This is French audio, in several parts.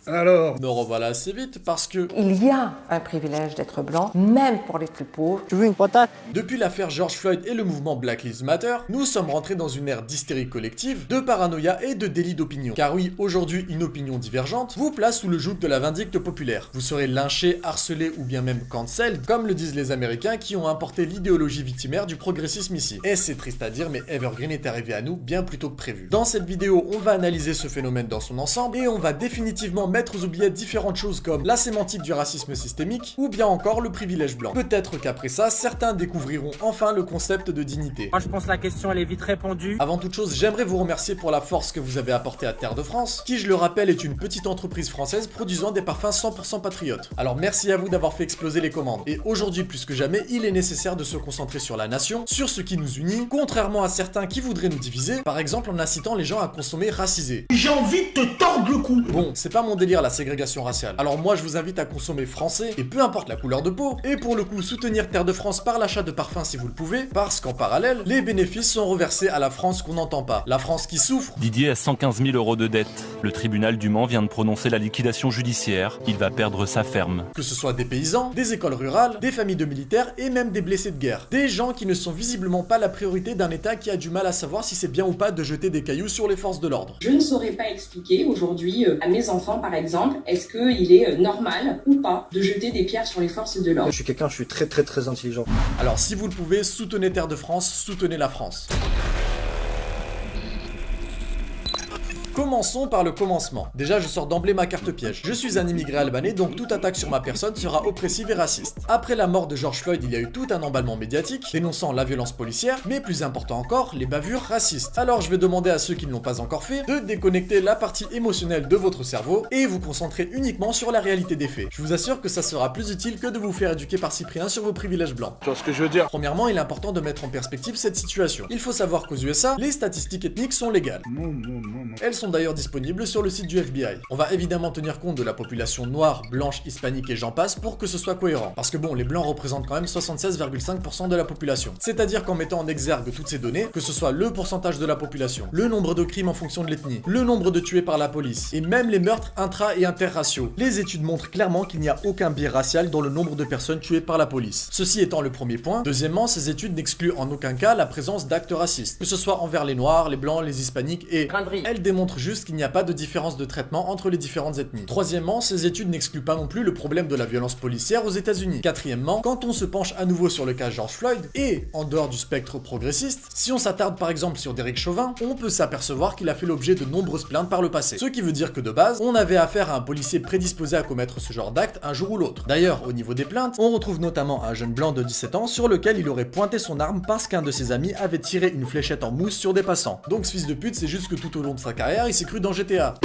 Alors, Me revoilà assez vite parce que, Il y a un privilège d'être blanc, même pour les plus pauvres. Tu veux une patate? depuis l'affaire George Floyd et le mouvement Black Lives Matter, nous sommes rentrés dans une ère d'hystérie collective, de paranoïa et de délit d'opinion. Car oui, aujourd'hui, une opinion divergente vous place sous le joug de la vindicte populaire. Vous serez lynché, harcelé ou bien même cancelled, comme le disent les Américains qui ont importé l'idéologie victimaire du progressisme ici. Et c'est triste à dire, mais Evergreen est arrivé à nous bien plus tôt que prévu. Dans cette vidéo, on va analyser ce phénomène dans son ensemble et on va définitivement mettre aux oubliettes différentes choses comme la sémantique du racisme systémique ou bien encore le privilège blanc. Peut-être qu'après ça, certains découvriront enfin le concept de dignité. Moi je pense que la question elle est vite répondue. Avant toute chose, j'aimerais vous remercier pour la force que vous avez apportée à Terre de France, qui je le rappelle est une petite entreprise française produisant des parfums 100% patriotes. Alors merci à vous d'avoir fait exploser les commandes. Et aujourd'hui plus que jamais, il est nécessaire de se concentrer sur la nation, sur ce qui nous unit, contrairement à certains qui voudraient nous diviser, par exemple en incitant les gens à consommer racisé. j'ai envie de te tordre le cou. Bon, c'est pas mon délire la ségrégation raciale. Alors moi je vous invite à consommer français, et peu importe la couleur de peau, et pour le coup soutenir Terre de France par l'achat de parfums si vous le pouvez, parce qu'en parallèle, les bénéfices sont reversés à la France qu'on n'entend pas. La France qui souffre. Didier a 115 000 € de dette. Le tribunal du Mans vient de prononcer la liquidation judiciaire. Il va perdre sa ferme. Que ce soit des paysans, des écoles rurales, des familles de militaires et même des blessés de guerre. Des gens qui ne sont visiblement pas la priorité d'un État qui a du mal à savoir si c'est bien ou pas de jeter des cailloux sur les forces de l'ordre. Je ne saurais pas expliquer aujourd'hui à mes enfants, par exemple, est-ce qu'il est normal ou pas de jeter des pierres sur les forces de l'ordre. Je suis quelqu'un, je suis très intelligent. Alors si vous le pouvez, soutenez Terre de France, soutenez la France. Commençons par le commencement. Déjà, je sors d'emblée ma carte piège. Je suis un immigré albanais, donc toute attaque sur ma personne sera oppressive et raciste. Après la mort de George Floyd, il y a eu tout un emballement médiatique, dénonçant la violence policière, mais plus important encore, les bavures racistes. Alors je vais demander à ceux qui ne l'ont pas encore fait, de déconnecter la partie émotionnelle de votre cerveau, et vous concentrer uniquement sur la réalité des faits. Je vous assure que ça sera plus utile que de vous faire éduquer par Cyprien sur vos privilèges blancs. Tu vois ce que je veux dire? Premièrement, il est important de mettre en perspective cette situation. Il faut savoir qu'aux USA, les statistiques ethniques sont légales. Non. Elles sont d'ailleurs disponibles sur le site du FBI. On va évidemment tenir compte de la population noire, blanche, hispanique et j'en passe pour que ce soit cohérent. Parce que bon, les blancs représentent quand même 76,5% de la population. C'est-à-dire qu'en mettant en exergue toutes ces données, que ce soit le pourcentage de la population, le nombre de crimes en fonction de l'ethnie, le nombre de tués par la police, et même les meurtres intra- et interraciaux, les études montrent clairement qu'il n'y a aucun biais racial dans le nombre de personnes tuées par la police. Ceci étant le premier point. Deuxièmement, ces études n'excluent en aucun cas la présence d'actes racistes, que ce soit envers les noirs, les blancs, les hispaniques et... Elles démontrent juste qu'il n'y a pas de différence de traitement entre les différentes ethnies. Troisièmement, ces études n'excluent pas non plus le problème de la violence policière aux États-Unis. Quatrièmement, quand on se penche à nouveau sur le cas George Floyd, et en dehors du spectre progressiste, si on s'attarde par exemple sur Derek Chauvin, on peut s'apercevoir qu'il a fait l'objet de nombreuses plaintes par le passé. Ce qui veut dire que de base, on avait affaire à un policier prédisposé à commettre ce genre d'acte un jour ou l'autre. D'ailleurs, au niveau des plaintes, on retrouve notamment un jeune blanc de 17 ans sur lequel il aurait pointé son arme parce qu'un de ses amis avait tiré une fléchette en mousse sur des passants. Donc ce fils de pute, c'est juste que tout au long de sa carrière, il s'est cru dans GTA.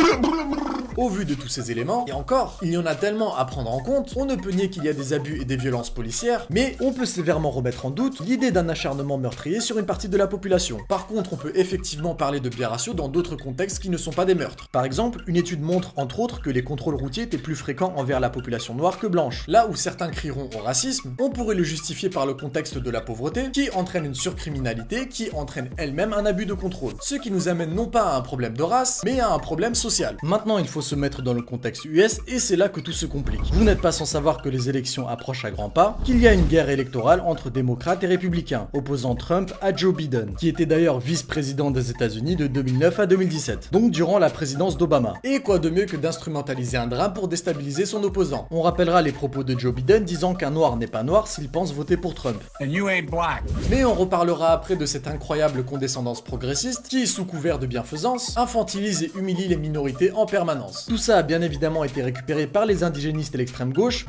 Au vu de tous ces éléments, et encore, il y en a tellement à prendre en compte, on ne peut nier qu'il y a des abus et des violences policières, mais on peut sévèrement remettre en doute l'idée d'un acharnement meurtrier sur une partie de la population. Par contre, on peut effectivement parler de biais raciaux dans d'autres contextes qui ne sont pas des meurtres. Par exemple, une étude montre entre autres que les contrôles routiers étaient plus fréquents envers la population noire que blanche. Là où certains crieront au racisme, on pourrait le justifier par le contexte de la pauvreté, qui entraîne une surcriminalité, qui entraîne elle-même un abus de contrôle. Ce qui nous amène non pas à un problème de race, mais à un problème social. Maintenant, il faut se mettre dans le contexte US et c'est là que tout se complique. Vous n'êtes pas sans savoir que les élections approchent à grands pas, qu'il y a une guerre électorale entre démocrates et républicains, opposant Trump à Joe Biden, qui était d'ailleurs vice-président des États-Unis de 2009 à 2017, donc durant la présidence d'Obama. Et quoi de mieux que d'instrumentaliser un drame pour déstabiliser son opposant. On rappellera les propos de Joe Biden disant qu'un noir n'est pas noir s'il pense voter pour Trump. And you ain't black. Mais on reparlera après de cette incroyable condescendance progressiste qui, sous couvert de bienfaisance, infantilise et humilie les minorités en permanence. Tout ça a bien évidemment été récupéré par les indigénistes et l'extrême gauche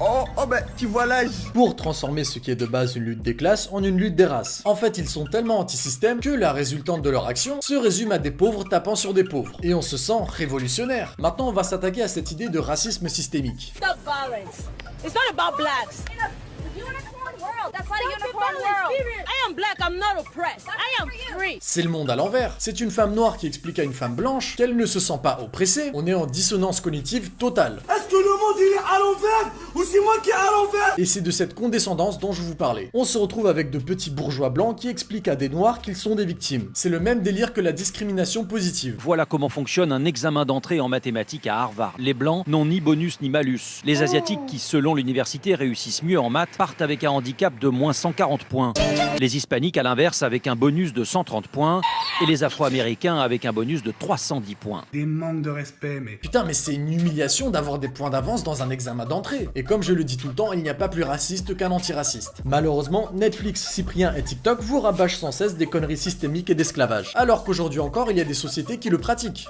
Tu vois l'âge. pour transformer ce qui est de base une lutte des classes en une lutte des races. En fait, ils sont tellement anti-système que la résultante de leur action se résume à des pauvres tapant sur des pauvres. Et on se sent révolutionnaire. Maintenant, on va s'attaquer à cette idée de racisme systémique. Stop violence. It's not about blacks. Unicorn world. That's not a unicorn world. I am black. I'm not oppressed. I am free. C'est le monde à l'envers. C'est une femme noire qui explique à une femme blanche qu'elle ne se sent pas oppressée. On est en dissonance cognitive totale. Est-ce que le monde il est à l'envers ou c'est moi qui est à l'envers? Et c'est de cette condescendance dont je vous parlais. On se retrouve avec de petits bourgeois blancs qui expliquent à des noirs qu'ils sont des victimes. C'est le même délire que la discrimination positive. Voilà comment fonctionne un examen d'entrée en mathématiques à Harvard. Les blancs n'ont ni bonus ni malus. Les asiatiques qui, selon l'université, réussissent mieux en maths partent avec un handicap de moins 140 points. Les hispaniques, à l'inverse, avec un bonus de 130 points. Et les afro-américains avec un bonus de 310 points. Des manques de respect, mais... Putain, mais c'est une humiliation d'avoir des points d'avance dans un examen d'entrée. Et comme je le dis tout le temps, il n'y a pas plus raciste qu'un antiraciste. Malheureusement, Netflix, Cyprien et TikTok vous rabâchent sans cesse des conneries systémiques et d'esclavage. Alors qu'aujourd'hui encore, il y a des sociétés qui le pratiquent.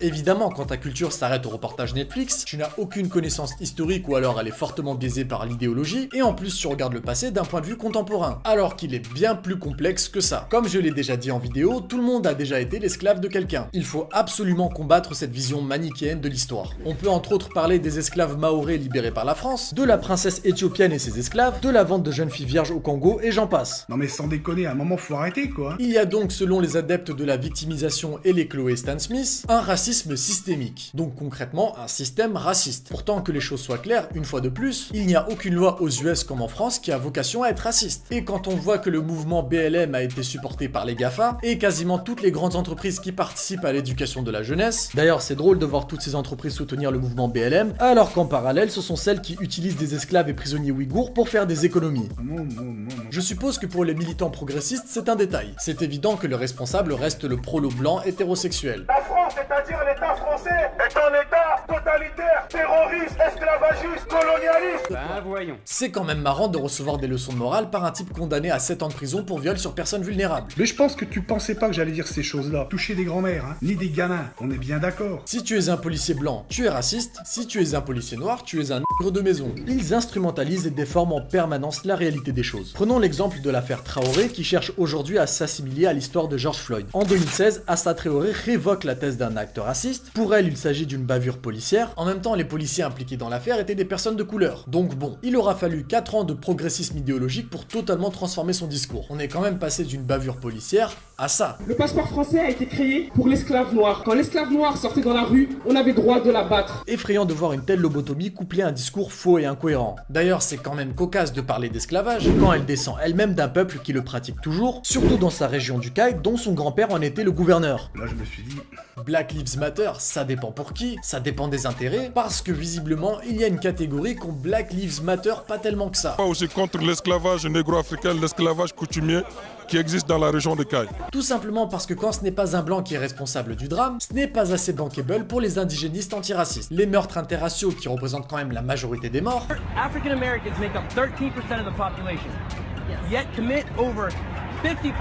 Évidemment, quand ta culture s'arrête au reportage Netflix, tu n'as aucune connaissance historique ou alors elle est fortement biaisée par l'idéologie, et en plus tu regardes le passé d'un point de vue contemporain, alors qu'il est bien plus complexe que ça. Comme je l'ai déjà dit en vidéo, tout le monde a déjà été l'esclave de quelqu'un. Il faut absolument combattre cette vision manichéenne de l'histoire. On peut entre autres parler des esclaves mahorais libérés par la France, de la princesse éthiopienne et ses esclaves, de la vente de jeunes filles vierges au Congo, et j'en passe. Non mais sans déconner, à un moment faut arrêter quoi. Il y a donc, selon les adeptes de la victimisation et les Chloé Stan Smith, un racisme systémique. Donc concrètement, un système raciste. Pourtant, que les choses soient claires, une fois de plus, il n'y a aucune loi aux US comme en France qui a vocation à être raciste. Et quand on voit que le mouvement BLM a été supporté par les GAFA, et quasiment toutes les grandes entreprises qui participent à l'éducation de la jeunesse, d'ailleurs c'est drôle de voir toutes ces entreprises soutenir le mouvement BLM, alors qu'en parallèle, ce sont celles qui utilisent des esclaves et prisonniers ouïghours pour faire des économies. Je suppose que pour les militants progressistes, c'est un détail. C'est évident que le responsable reste le prolo blanc hétérosexuel. La France, c'est-à-dire l'État français, est un État totalitaire, terroriste, esclavagiste, colonialiste. Ben voyons. C'est quand même marrant de recevoir des leçons de morale par un type condamné à 7 ans de prison pour viol sur personne vulnérable. Mais je pense que tu pensais pas que j'allais dire ces choses-là. Toucher des grands-mères, hein, ni des gamins, on est bien d'accord. Si tu es un policier blanc, tu es raciste. Si tu es un policier noir, tu es un nègre de maison. Ils instrumentalisent et déforment en permanence la réalité des choses. Prenons l'exemple de l'affaire Traoré qui cherche aujourd'hui à s'assimiler à l'histoire de George Floyd. En 2016, Assa Traoré révoque la thèse d'un acte raciste. Pour elle, il s'agit d'une bavure policière. En même temps, les policiers impliqués dans l'affaire étaient des personnes de couleur. Donc bon, il aura fallu 4 ans de progressisme idéologique pour totalement transformer son discours. On est quand même passé d'une bavure policière à ça. Le passeport français a été créé pour l'esclave noir. Quand l'esclave noir sortait dans la rue, on avait droit de l'abattre. Effrayant de voir une telle lobotomie couplée à un discours faux et incohérent. D'ailleurs, c'est quand même cocasse de parler d'esclavage quand elle descend elle-même d'un peuple qui le pratique toujours, surtout dans sa région du Caille, dont son grand-père en était le gouverneur. Là je me suis dit... Black Lives Matter, ça dépend pour qui, ça dépend des intérêts, parce que visiblement, il y a une catégorie qu'on Black Lives Matter pas tellement que ça. Pas aussi contre l'esclavage négro-africain, l'esclavage coutumier qui existe dans la région de Caille. Tout simplement parce que quand ce n'est pas un blanc qui est responsable du drame, ce n'est pas assez bankable pour les indigénistes antiracistes. Les meurtres interraciaux qui représentent quand même la majorité des morts, African Americans make up 13% of the population, yet commit over 50%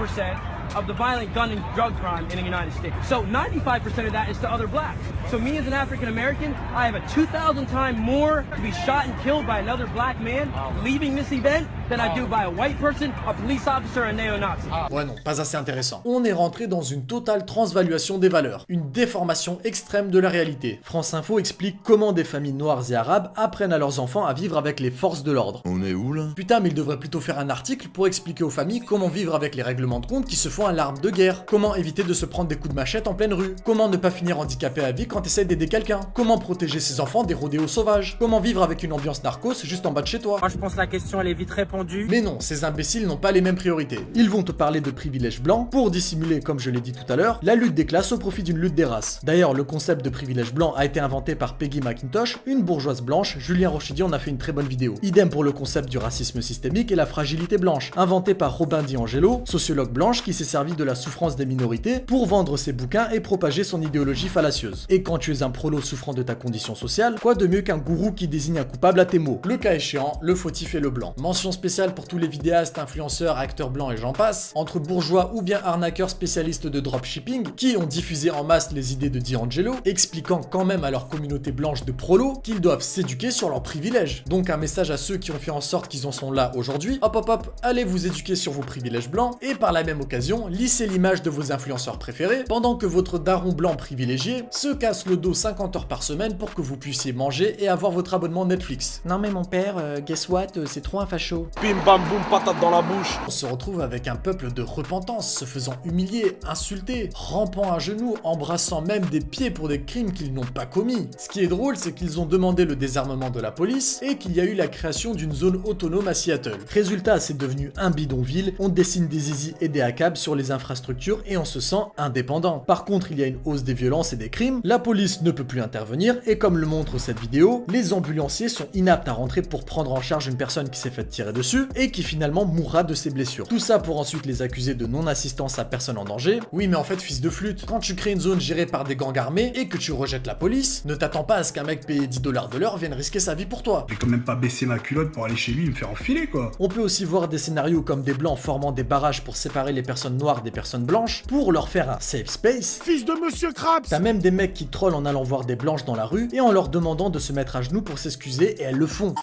of the violent gun and drug crime in the United States. So 95% of that is to other blacks. So me as an African American, I have a 2,000 times more to be shot and killed by another black man leaving this event than I do by a white person, a police officer, a neo-Nazi. Ouais non, pas assez intéressant. On est rentré dans une totale transvaluation des valeurs, une déformation extrême de la réalité. France Info explique comment des familles noires et arabes apprennent à leurs enfants à vivre avec les forces de l'ordre. On est où là? Putain, mais il devrait plutôt faire un article pour expliquer aux familles comment vivre avec les règlements de compte qui se font à l'arme de guerre, comment éviter de se prendre des coups de machette en pleine rue, comment ne pas finir handicapé à vie quand t'essayes d'aider quelqu'un, comment protéger ses enfants des rodéos sauvages, comment vivre avec une ambiance narcos juste en bas de chez toi. Moi je pense que la question elle est vite répondue. Mais non, ces imbéciles n'ont pas les mêmes priorités. Ils vont te parler de privilèges blancs pour dissimuler, comme je l'ai dit tout à l'heure, la lutte des classes au profit d'une lutte des races. D'ailleurs, le concept de privilège blanc a été inventé par Peggy McIntosh, une bourgeoise blanche. Julien Rochidi en a fait une très bonne vidéo. Idem pour le concept du racisme systémique et la fragilité blanche, inventé par Robin DiAngelo, sociologue blanche qui s'est servi de la souffrance des minorités pour vendre ses bouquins et propager son idéologie fallacieuse. Et quand tu es un prolo souffrant de ta condition sociale, quoi de mieux qu'un gourou qui désigne un coupable à tes mots? Le cas échéant, le fautif et le blanc. Mention spéciale pour tous les vidéastes, influenceurs, acteurs blancs et j'en passe, entre bourgeois ou bien arnaqueurs spécialistes de dropshipping, qui ont diffusé en masse les idées de DiAngelo, expliquant quand même à leur communauté blanche de prolos qu'ils doivent s'éduquer sur leurs privilèges. Donc un message à ceux qui ont fait en sorte qu'ils en sont là aujourd'hui, hop hop hop, allez vous éduquer sur vos privilèges blancs, et par la même occasion, sinon lissez l'image de vos influenceurs préférés pendant que votre daron blanc privilégié se casse le dos 50 heures par semaine pour que vous puissiez manger et avoir votre abonnement Netflix. Non mais mon père, guess what, c'est trop un facho. Bim bam boum, patate dans la bouche. On se retrouve avec un peuple de repentance, se faisant humilier, insulter, rampant à genoux, embrassant même des pieds pour des crimes qu'ils n'ont pas commis. Ce qui est drôle, c'est qu'ils ont demandé le désarmement de la police et qu'il y a eu la création d'une zone autonome à Seattle. Résultat, c'est devenu un bidonville, on dessine des zizis et des ACAB sur les infrastructures et on se sent indépendant. Par contre, il y a une hausse des violences et des crimes, la police ne peut plus intervenir et comme le montre cette vidéo, les ambulanciers sont inaptes à rentrer pour prendre en charge une personne qui s'est fait tirer dessus et qui finalement mourra de ses blessures. Tout ça pour ensuite les accuser de non-assistance à personne en danger. Oui mais en fait fils de flûte, quand tu crées une zone gérée par des gangs armés et que tu rejettes la police, ne t'attends pas à ce qu'un mec payé 10 $ de l'heure vienne risquer sa vie pour toi. Je vais quand même pas baisser ma culotte pour aller chez lui et me faire enfiler quoi. On peut aussi voir des scénarios comme des blancs formant des barrages pour séparer les personnes noires des personnes blanches pour leur faire un safe space. Fils de Monsieur Krabs. T'as même des mecs qui trollent en allant voir des blanches dans la rue et en leur demandant de se mettre à genoux pour s'excuser et elles le font.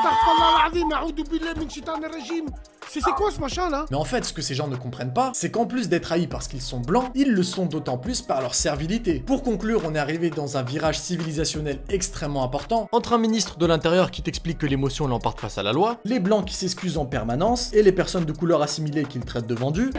C'est quoi ce machin là? Mais en fait, ce que ces gens ne comprennent pas, c'est qu'en plus d'être haïs parce qu'ils sont blancs, ils le sont d'autant plus par leur servilité. Pour conclure, on est arrivé dans un virage civilisationnel extrêmement important, entre un ministre de l'Intérieur qui t'explique que l'émotion l'emporte face à la loi, les blancs qui s'excusent en permanence, et les personnes de couleur assimilées qu'ils traitent de vendus.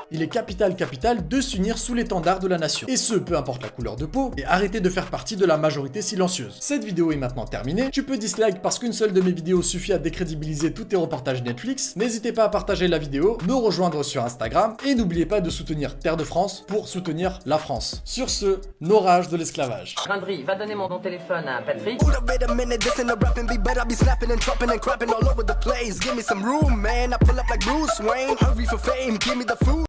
Il est capital de s'unir sous l'étendard de la nation. Et ce, peu importe la couleur de peau, et arrêter de faire partie de la majorité silencieuse. Cette vidéo est maintenant terminée, tu peux dislike parce qu'une seule de mes vidéos suffit à décrédibiliser tous tes reportages Netflix. N'hésitez pas à partager la vidéo, me rejoindre sur Instagram, et n'oubliez pas de soutenir Terre de France pour soutenir la France. Sur ce, nos rages de l'esclavage. Rindry, va donner mon téléphone à Patrick.